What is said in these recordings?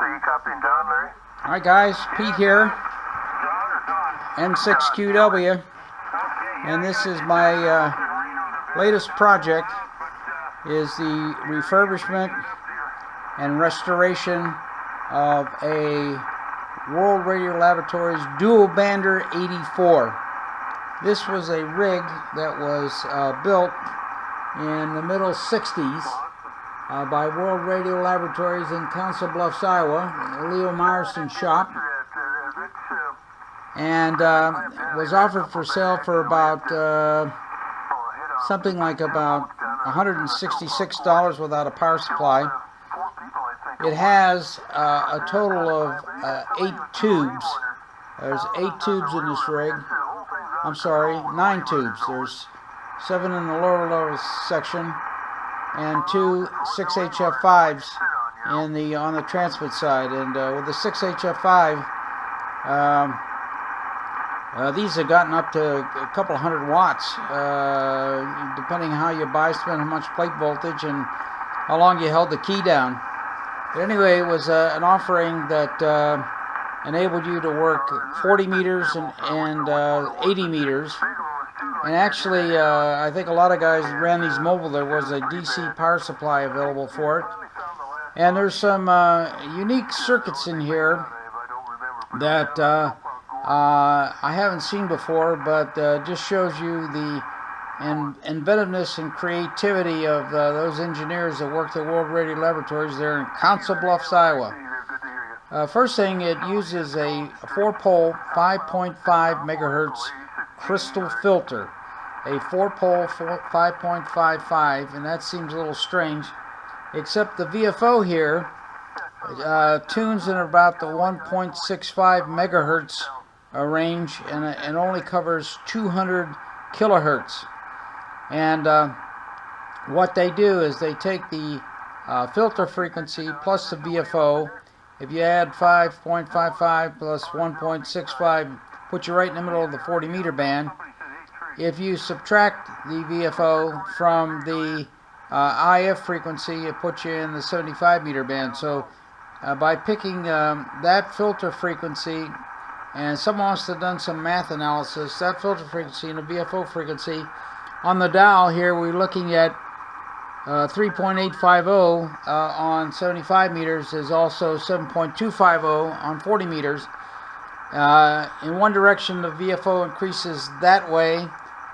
Alright guys, Pete here, N6QW, and this is my latest project, is the refurbishment and restoration of a World Radio Laboratories dual bander 84. This was a rig that was built in the middle 60s by World Radio Laboratories in Council Bluffs, Iowa, Leo Meyerson shop, and was offered for sale for about something like about $166 without a power supply. It has a total of 8 tubes. There's 8 tubes in this rig. I'm sorry, 9 tubes. There's 7 in the lower level section and 2 6HF5s on the transmit side. And with the 6HF5, these have gotten up to a couple hundred watts, depending how you buy, spend how much plate voltage, and how long you held the key down. But anyway, it was an offering that enabled you to work 40 meters and 80 meters. And actually, I think a lot of guys ran these mobile. There was a DC power supply available for it. And there's some unique circuits in here that I haven't seen before, but just shows you the inventiveness and creativity of those engineers that worked at World Radio Laboratories there in Council Bluffs, Iowa. First thing, it uses a 4-pole 5.5 megahertz crystal filter. A 4-pole 5.55, and that seems a little strange, except the VFO here tunes in about the 1.65 megahertz range, and only covers 200 kilohertz. And what they do is they take the filter frequency plus the VFO. If you add 5.55 plus 1.65, put you right in the middle of the 40 meter band. If you subtract the VFO from the IF frequency, it puts you in the 75 meter band. So by picking that filter frequency, and someone must have done some math analysis, that filter frequency and the VFO frequency, on the dial here we're looking at 3.850 on 75 meters is also 7.250 on 40 meters. In one direction the VFO increases that way,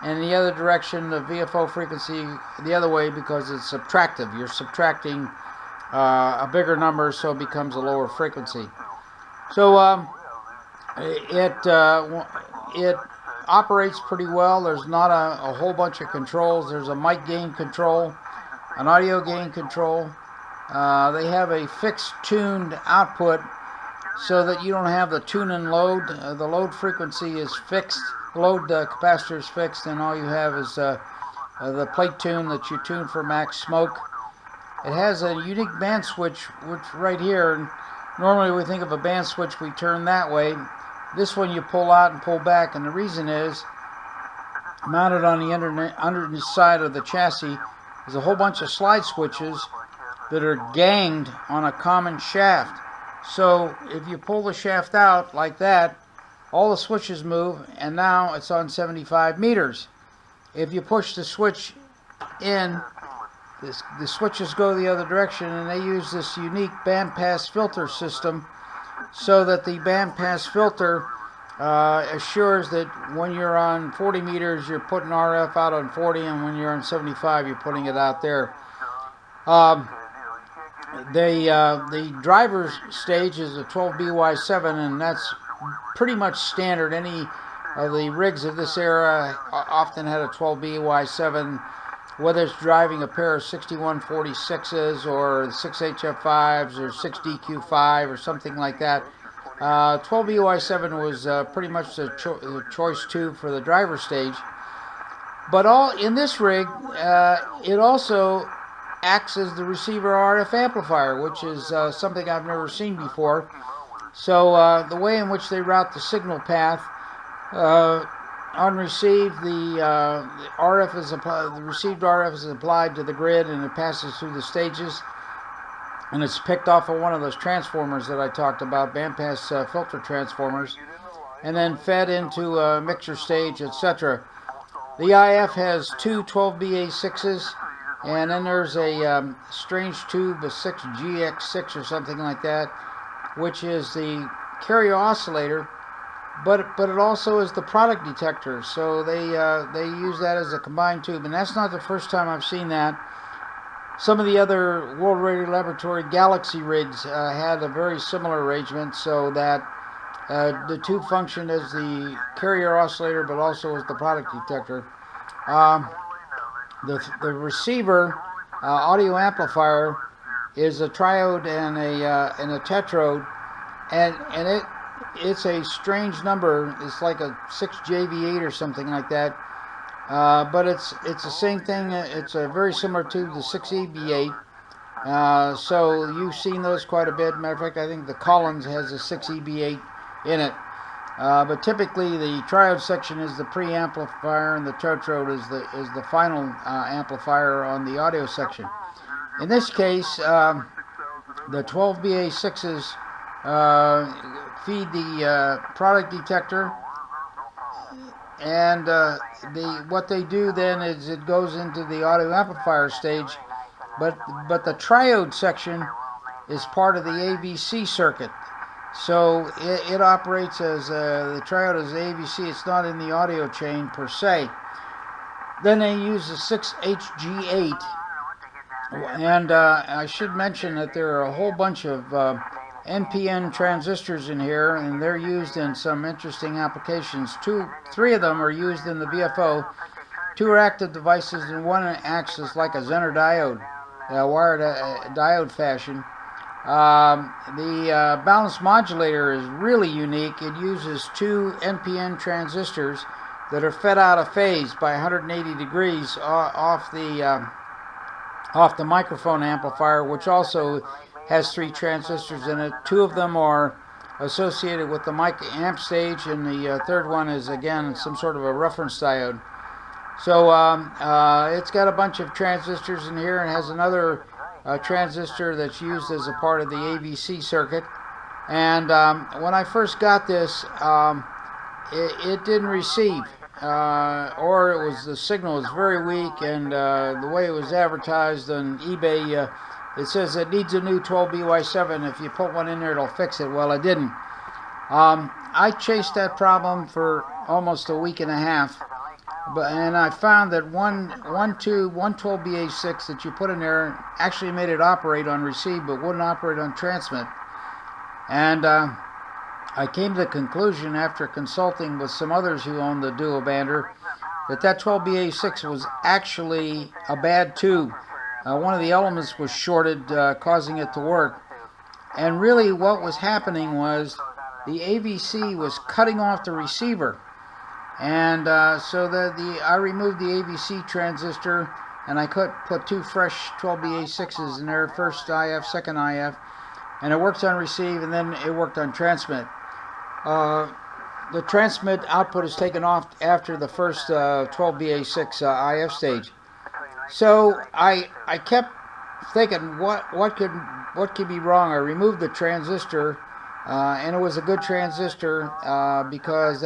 and in the other direction the VFO frequency the other way, because it's subtractive. You're subtracting a bigger number, so it becomes a lower frequency. So it operates pretty well. There's not a whole bunch of controls. There's a mic gain control, an audio gain control. They have a fixed tuned output so that you don't have the tune and load. The load frequency is fixed, load capacitor is fixed, and all you have is the plate tune that you tune for max smoke. It has a unique band switch, which right here, normally we think of a band switch, we turn that way. This one you pull out and pull back, and the reason is, mounted on the underside of the chassis is a whole bunch of slide switches that are ganged on a common shaft. So if you pull the shaft out like that, all the switches move, and now it's on 75 meters. If you push the switch in, the switches go the other direction, and they use this unique Bandpass filter system, so that the Bandpass filter assures that when you're on 40 meters, you're putting RF out on 40, and when you're on 75, you're putting it out there. The driver's stage is a 12BY7, and that's pretty much standard. Any of the rigs of this era often had a 12BY7, whether it's driving a pair of 6146s or 6HF5s or 6DQ5 or something like that. 12BY7 was pretty much the choice tube for the driver stage. But in this rig, it also acts as the receiver RF amplifier, which is something I've never seen before. So the way in which they route the signal path, on receive, the RF is applied, the received RF is applied to the grid, and it passes through the stages. and it's picked off of one of those transformers that I talked about, Bandpass filter transformers, and then fed into a mixer stage, etc. The IF has two 12BA6s, and then there's a strange tube, a 6GX6 or something like that, which is the carrier oscillator, but it also is the product detector. So they use that as a combined tube, and that's not the first time I've seen that. Some of the other World Radio Laboratory Galaxy rigs had a very similar arrangement, so that the tube functioned as the carrier oscillator, but also as the product detector. The receiver audio amplifier is a triode and a tetrode, and it's a strange number. It's like a 6JV8 or something like that. But it's the same thing. It's a very similar to the 6EB8. So you've seen those quite a bit. Matter of fact, I think the Collins has a 6EB8 in it. But typically the triode section is the preamplifier, and the tetrode is the final amplifier on the audio section. In this case, the 12BA6s feed the product detector, and what they do then is it goes into the audio amplifier stage, but the triode section is part of the AVC circuit. So it operates as the triode is AVC. It's not in the audio chain per se. Then they use the 6HG8, and I should mention that there are a whole bunch of NPN transistors in here, and they're used in some interesting applications. Three of them are used in the VFO. Two are active devices, and one acts as like a Zener diode, wired diode fashion. The balanced modulator is really unique. It uses two NPN transistors that are fed out of phase by 180 degrees off the microphone amplifier, which also has three transistors in it. Two of them are associated with the mic amp stage, and the third one is again some sort of a reference diode. So it's got a bunch of transistors in here, and has another transistor that's used as a part of the AVC circuit. And when I first got this, it didn't receive, or the signal was very weak, and the way it was advertised on eBay, it says it needs a new 12BY7. If you put one in there, it'll fix it. Well, it didn't. I chased that problem for almost a week and a half, and I found that one 12BA6 that you put in there actually made it operate on receive, but wouldn't operate on transmit. And I came to the conclusion, after consulting with some others who own the dual bander, that 12BA6 was actually a bad tube. One of the elements was shorted, causing it to work. And really what was happening was the AVC was cutting off the receiver. And so I removed the AVC transistor, and I put two fresh 12BA6s in there, first IF, second IF, and it worked on receive, and then it worked on transmit. The transmit output is taken off after the first 12BA6 IF stage. So I kept thinking, what could be wrong? I removed the transistor, and it was a good transistor because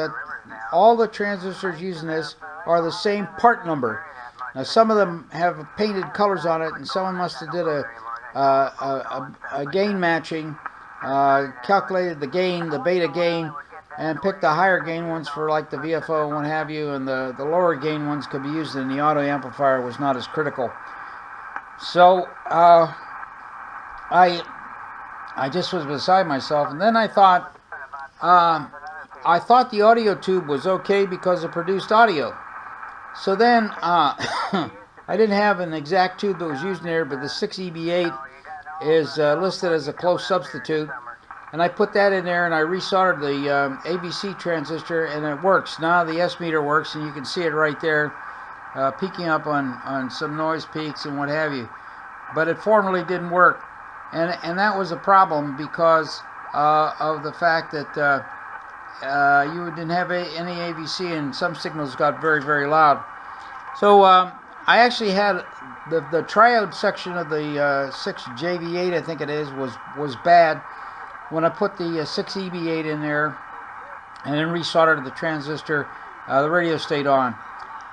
all the transistors using this are the same part number. Now some of them have painted colors on it, and someone must have did a gain matching, calculated the gain, the beta gain, and picked the higher gain ones for like the VFO and what have you, and the lower gain ones could be used in the auto amplifier, was not as critical. So I just was beside myself, and then I thought the audio tube was okay because it produced audio. So then I didn't have an exact tube that was used in there, but the 6EB8 is listed as a close substitute, and I put that in there, and I resoldered the AVC transistor, and it works. Now the S meter works, and you can see it right there, peaking up on some noise peaks and what have you. But it formerly didn't work, and that was a problem because of the fact that you didn't have any AVC, and some signals got very, very loud. So I actually had the triode section of the 6JV8, I think it is, was bad. When I put the 6EB8 in there and then resoldered the transistor, the radio stayed on.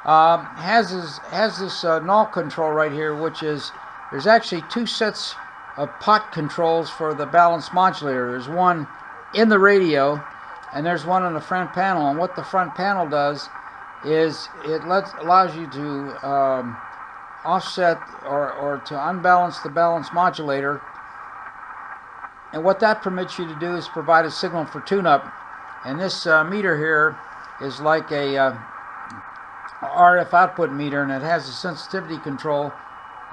Has this null control right here, which is, there's actually two sets of pot controls for the balanced modulator. There's one in the radio, and there's one on the front panel. And what the front panel does is it allows you to offset or to unbalance the balanced modulator. And what that permits you to do is provide a signal for tune-up. And this meter here is like a RF output meter, and it has a sensitivity control.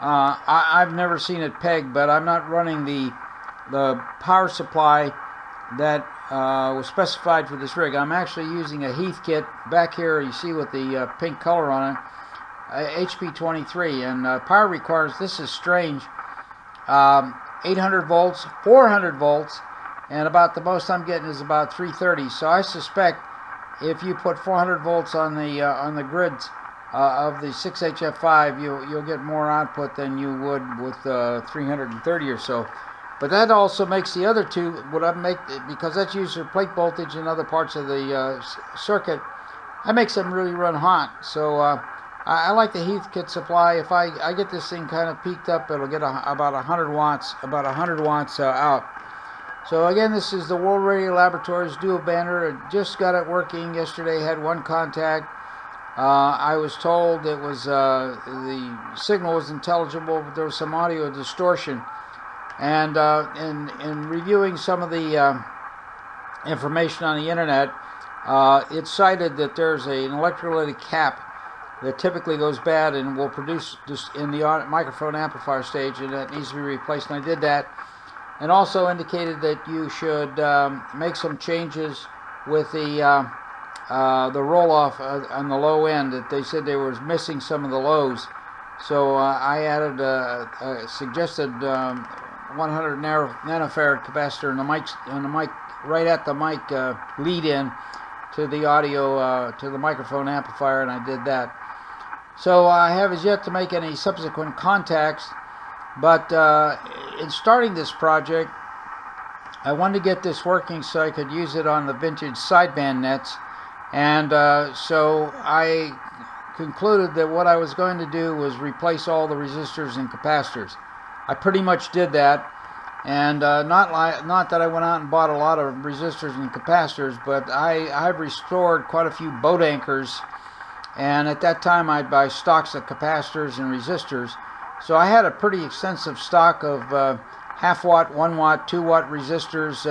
I've never seen it pegged, but I'm not running the power supply that was specified for this rig. I'm actually using a Heath kit back here. You see with the pink color on it, HP23, and power requires, this is strange, 800 volts, 400 volts, and about the most I'm getting is about 330. So I suspect if you put 400 volts on the grids of the 6HF5, you'll get more output than you would with 330 or so. But that also makes the other two, because that's used for plate voltage and other parts of the circuit, that makes them really run hot. So I like the Heath kit supply. If I get this thing kind of peaked up, it'll get about 100 watts, out. So again, this is the World Radio Laboratories dual bander. I just got it working yesterday. Had one contact. I was told it was the signal was intelligible, but there was some audio distortion. And in reviewing some of the information on the internet, it cited that there's an electrolytic cap that typically goes bad and will produce just in the microphone amplifier stage, and that needs to be replaced. And I did that, and also indicated that you should make some changes with the roll-off on the low end. That they said they were missing some of the lows, so I added suggested 100 nanofarad capacitor in the mic right at the mic lead in to the audio to the microphone amplifier, and I did that. So I have as yet to make any subsequent contacts, but in starting this project, I wanted to get this working so I could use it on the vintage sideband nets, and so I concluded that what I was going to do was replace all the resistors and capacitors. I pretty much did that, and not that I went out and bought a lot of resistors and capacitors, but I've restored quite a few boat anchors, and at that time I'd buy stocks of capacitors and resistors. So I had a pretty extensive stock of half watt, 1 watt, 2 watt resistors,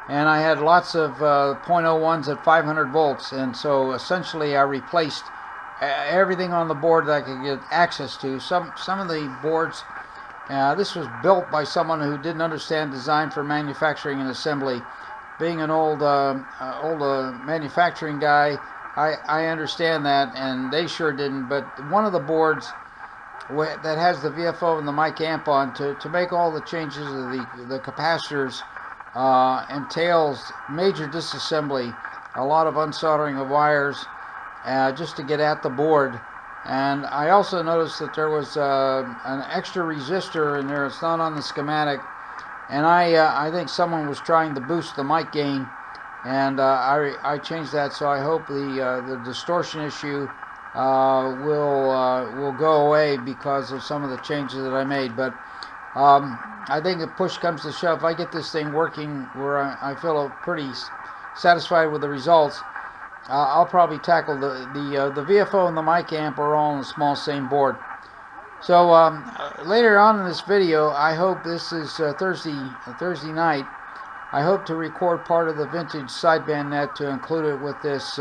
and I had lots of 0.01s at 500 volts, and so essentially I replaced everything on the board that I could get access to. Some of the boards, this was built by someone who didn't understand design for manufacturing and assembly. Being an old manufacturing guy, I understand that, and they sure didn't. But one of the boards that has the VFO and the mic amp on, to make all the changes of the capacitors entails major disassembly, a lot of unsoldering of wires, just to get at the board. And I also noticed that there was an extra resistor in there. It's not on the schematic, and I think someone was trying to boost the mic gain, and I changed that. So I hope the distortion issue will go away because of some of the changes that I made. But I think if push comes to shove, if I get this thing working where I feel pretty satisfied with the results, I'll probably tackle the VFO and the mic amp are all on the small same board. So later on in this video, I hope this is Thursday night, I hope to record part of the vintage sideband net to include it with this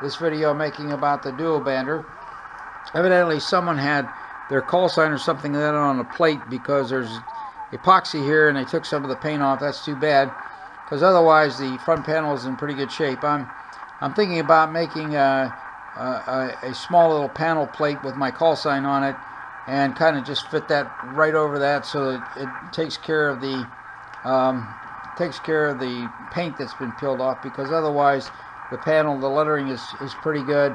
this video making about the dual bander. Evidently someone had their call sign or something like that on a plate, because there's epoxy here and they took some of the paint off. That's too bad, because otherwise the front panel is in pretty good shape. I'm thinking about making a small little panel plate with my call sign on it, and kind of just fit that right over that, so that it takes care of the paint that's been peeled off, because otherwise the panel, the lettering is pretty good,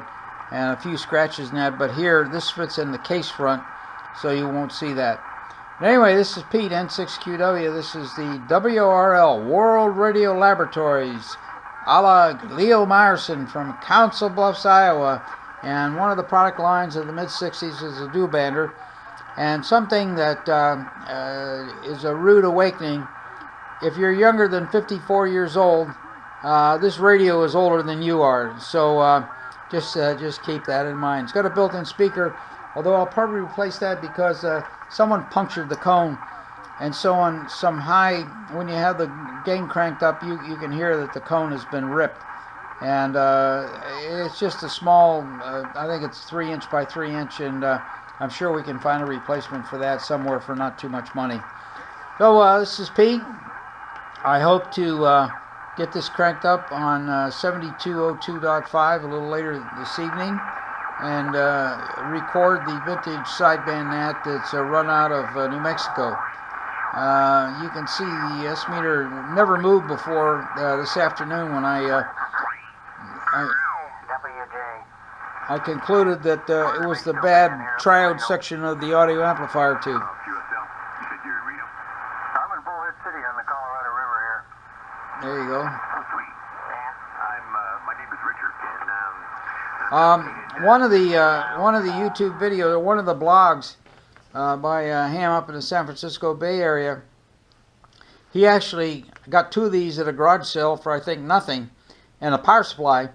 and a few scratches in that. But here, this fits in the case front, so you won't see that. But anyway, this is Pete, N6QW. This is the WRL, World Radio Laboratories, a la Leo Meyerson from Council Bluffs, Iowa. And one of the product lines of the mid-60s is a dual bander. And something that is a rude awakening. If you're younger than 54 years old, this radio is older than you are. So just keep that in mind. It's got a built-in speaker, although I'll probably replace that because someone punctured the cone. And so on some high, when you have the gain cranked up, you can hear that the cone has been ripped. And it's just a small, I think it's 3" by 3", and I'm sure we can find a replacement for that somewhere for not too much money. So this is Pete. I hope to get this cranked up on 7202.5 a little later this evening, and record the vintage sideband nat that's run out of New Mexico. You can see the S meter never moved before this afternoon when I concluded that it was the bad triode section of the audio amplifier tube. There you go. My name is Richard, and one of the YouTube videos, or one of the blogs by Ham up in the San Francisco Bay Area, he actually got 2 of these at a garage sale for I think nothing, and a power supply,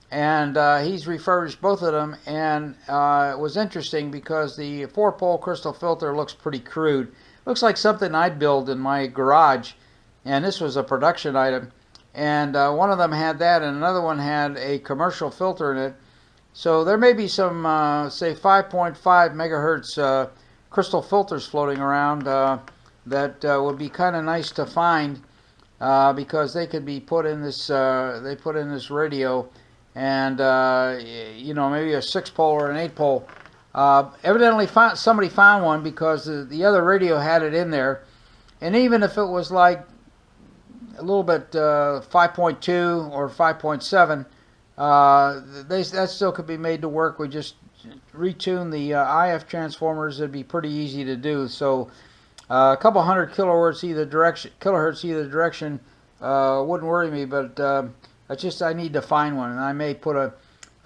and he's refurbished both of them, and it was interesting because the 4-pole crystal filter looks pretty crude. Looks like something I'd build in my garage. And this was a production item, and one of them had that, and another one had a commercial filter in it. So there may be some, say, 5.5 megahertz crystal filters floating around that would be kind of nice to find because they could be put in this. They put in this radio, and you know, maybe a 6-pole or an 8-pole. Evidently, somebody found one because the other radio had it in there, and even if it was like a little bit 5.2 or 5.7, that still could be made to work. We just retune the IF transformers. It'd be pretty easy to do. So a couple hundred kilohertz either direction wouldn't worry me, but I need to find one, and I may put a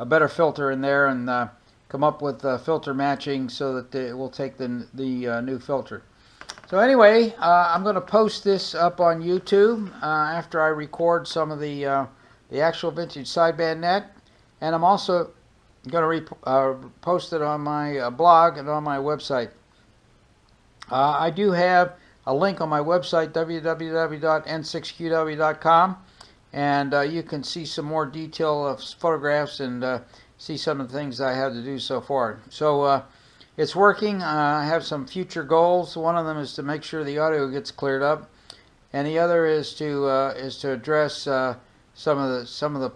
better filter in there and come up with filter matching so that it will take the new filter. So anyway, I'm going to post this up on YouTube after I record some of the actual vintage sideband net, and I'm also going to post it on my blog and on my website. I do have a link on my website, www.n6qw.com, and you can see some more detail of photographs and see some of the things I had to do so far. So it's working. I have some future goals. One of them is to make sure the audio gets cleared up, and the other is to address some of the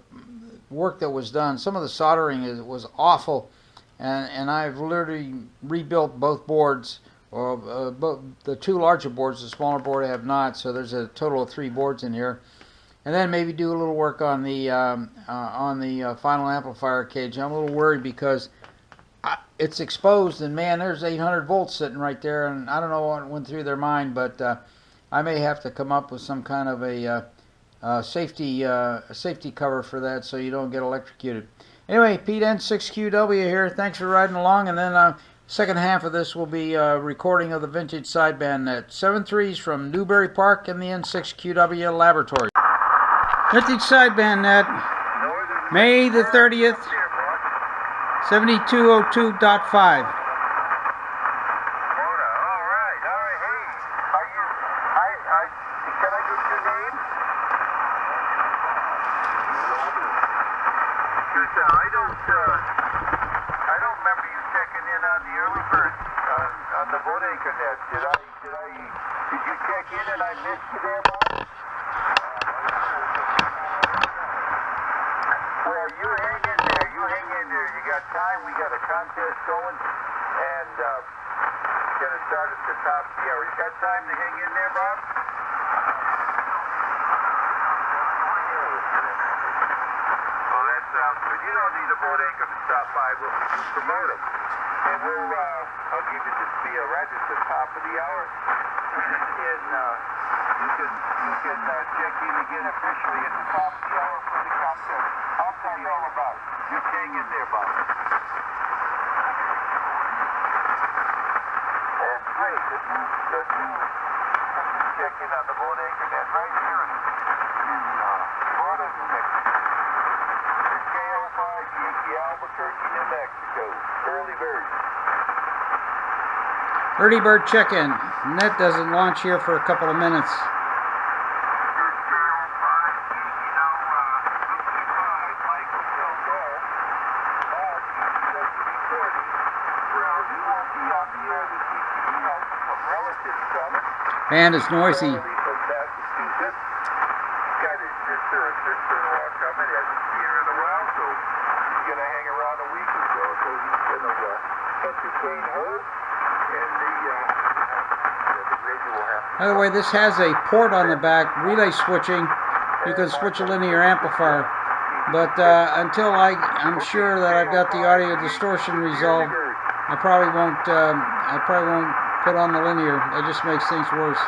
work that was done. Some of the soldering was awful, and I've literally rebuilt both boards, or both the 2 larger boards. The smaller board I have not. So there's a total of 3 boards in here, and then maybe do a little work on the final amplifier cage. I'm a little worried because it's exposed, and man, there's 800 volts sitting right there, and I don't know what went through their mind, but I may have to come up with some kind of a safety cover for that so you don't get electrocuted. Anyway, Pete N6QW here. Thanks for riding along, and then second half of this will be recording of the vintage sideband net. 7.3s from Newbury Park and the N6QW Laboratories. Vintage sideband net, May the 30th. 7202.5. all right. Hey, can I get your name? Because I don't remember you checking in on the early bird on the bodega net. Did you check in and I missed you there, Bob? Well, you hang in there. You got time. We got a contest going, and gonna start at the top. Yeah, we got time to hang in there, Bob. Well, that sounds good. You don't need a bodega to stop by. We'll promote them. And I'll give you the spiel right at the top of the hour. And you can check in again officially at the top of the hour for the contest. I'll tell you all about it. Just hang in there, Bob. That's great. This is check in on the Boat Anchor Net right here in Florida, New Mexico. It's KO5 Yankee Albuquerque, New Mexico. Early bird. Early bird check-in. Net doesn't launch here for a couple of minutes. And it's noisy. By the way, this has a port on the back, relay switching. You can switch a linear amplifier. But until I'm sure that I've got the audio distortion resolved, I probably won't put on the linear. It just makes things worse.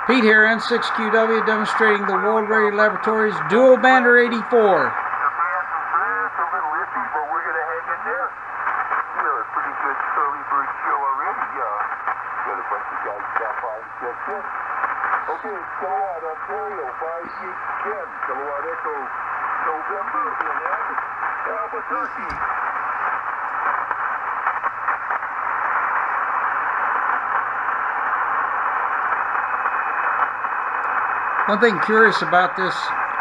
Pete here, N6QW, demonstrating the World Radio Laboratories Dual Bander 84. The band is a little iffy, but we're going to hang in there. Yeah, a pretty good early bird show already. Got a bunch of guys stop by and check in. Okay, Kilowatt Ontario 5810, Kilowatt Echo November in Albuquerque. One thing curious about this,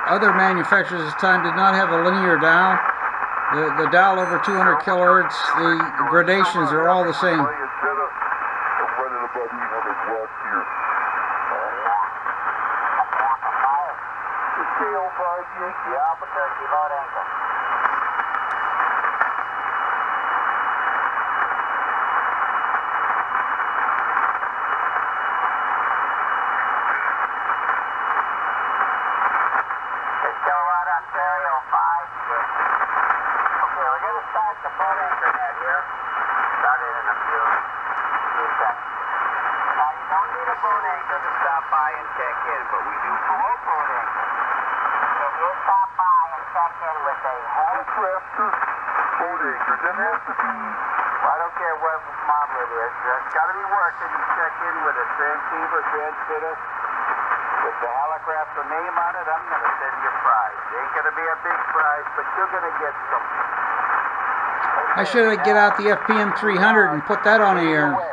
other manufacturers this time did not have a linear dial. The dial over 200 kilohertz, the gradations are all the same. I don't care what model it is. It's got to be working. You check in with a transceiver, transmitter. With the helicopter name on it, I'm going to send you a prize. It ain't going to be a big prize, but you're going to get something. I should get out the FPM 300 and put that on the air. One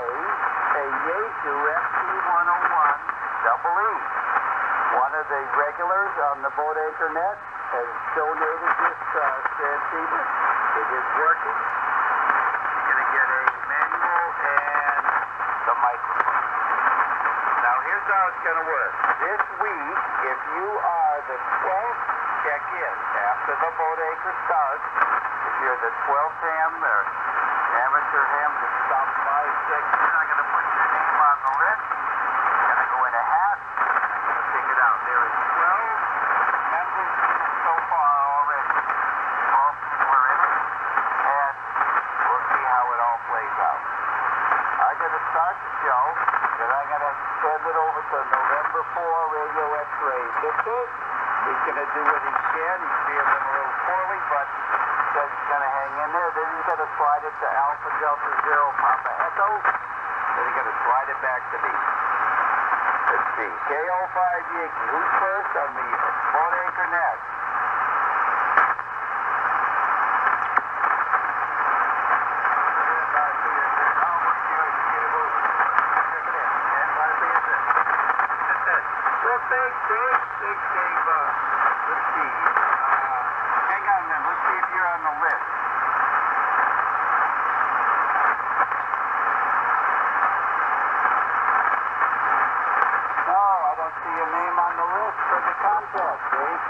of the regulars on the Boat Anchor Net has donated this transceiver. It is working. You're going to get a manual and the microphone. Now here's how it's going to work. This week, if you are the 12th check-in after the Boat Anchor starts, if you're the 12th ham or amateur ham that stops by and checks in, I'm going to put your name on the list. You're going to go in a hat. Check it out. There is 12 members so far already. 12 people are in it, and we'll see how it all plays out. I'm going to start the show, then I'm going to send it over to November 4 Radio X-Ray Victor. He's going to do what he can. He's feeling a little poorly, but he says he's going to hang in there. Then he's going to slide it to Alpha Delta Zero Papa Echo. Then he's going to slide it back to me. Let's see. KO5 Yankee. Who's first on the Boat Anchor Net? Let's see. Hang on a minute. Let's see if you're on the list. No, I don't see your name on the list for the contest, Dave.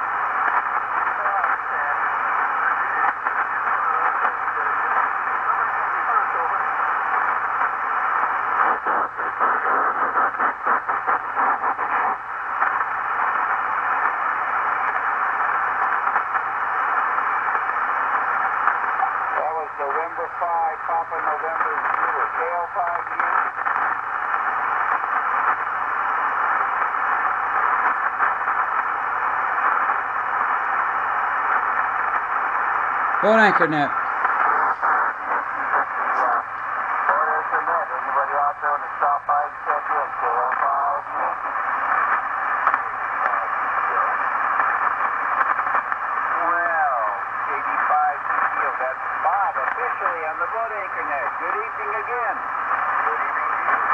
November 5, Papa November 0, KO5 Yankee. Boat anchor net. Boat anchor net. Anybody out there on the stop by and check in? KO5 Yankee. Well, 85 CTO. That's Bob officially on the boat anchor net. Good evening again. Good evening to you.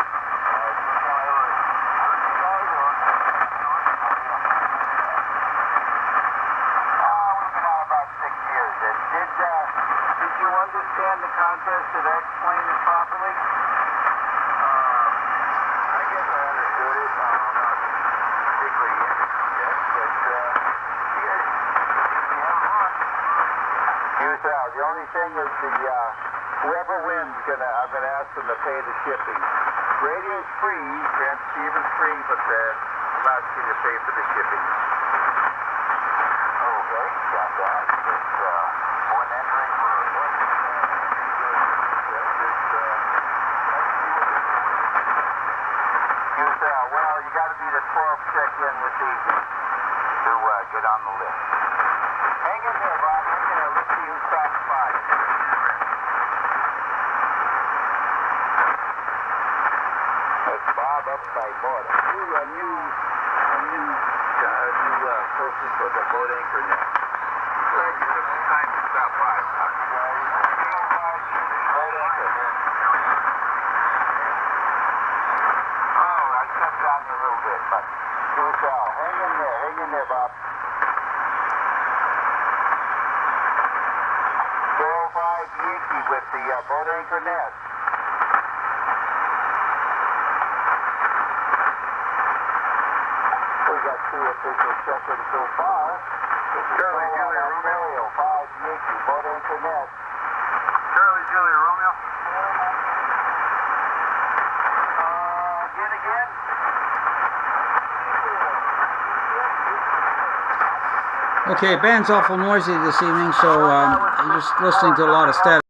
Did you understand the contest? Did I explain it properly? I guess I understood it. Not particularly interested, but the only thing is whoever wins, I'm gonna ask them to pay the shipping. Radio's free, transceiver's free, but I'm asking you to pay for the shipping. Okay, got that. One entering for well, you got to be the 12th check-in this evening to get on the list. Hang in there, Bob. Hang in there. Let's see who stops by. That's Bob up by Border. A new person for the boat anchor net. Glad you took the time to stop by. Boat anchor. Oh, I stepped down you a little bit, but hang in there, Bob. 405 Yankee with the boat anchor net. We got two officials checking so far. Charlie Julia Romeo, 5 Yankee, boat anchor net. Charlie Julia Romeo. Again? Okay, band's awful noisy this evening, so I'm just listening to a lot of static.